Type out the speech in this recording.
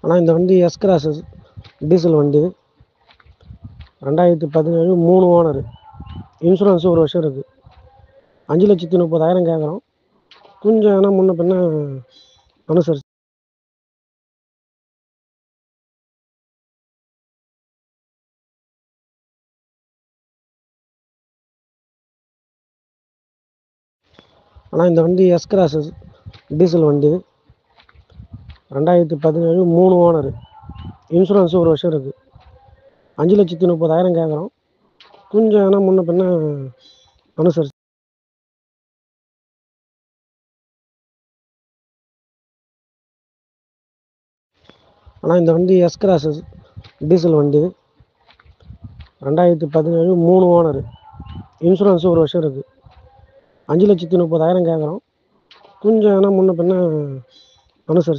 ஆனால் இந்த வண்டி எஸ் கிராஸ் டீசல் வண்டி 2017 3 ஓனர். இன்சூரன்ஸு 1 வருஷம் இருக்குது. 5,30,000 கேட்குறோம். கொஞ்சம் ஆனால் முன்ன பின்ன அனுசரிச்சு. ஆனால் இந்த வண்டி எஸ் கிராஸ் டீசல் வண்டி 2017 3 ஓனர். இன்சூரன்ஸு 1 வருஷம் இருக்குது. 5,30,000 கேட்குறோம். கொஞ்சம் ஆனால் முன்ன பின்ன அனுசரிச்சு. ஆனால் இந்த வண்டி எஸ் கிராஸ் டீசல் வண்டி 2017 3 ஓனர். இன்சூரன்ஸு 1 வருஷம் இருக்குது. 5,30,000 கேட்குறோம். கொஞ்சம் ஆனால் முன்ன பின்ன அனுசரிச்சு.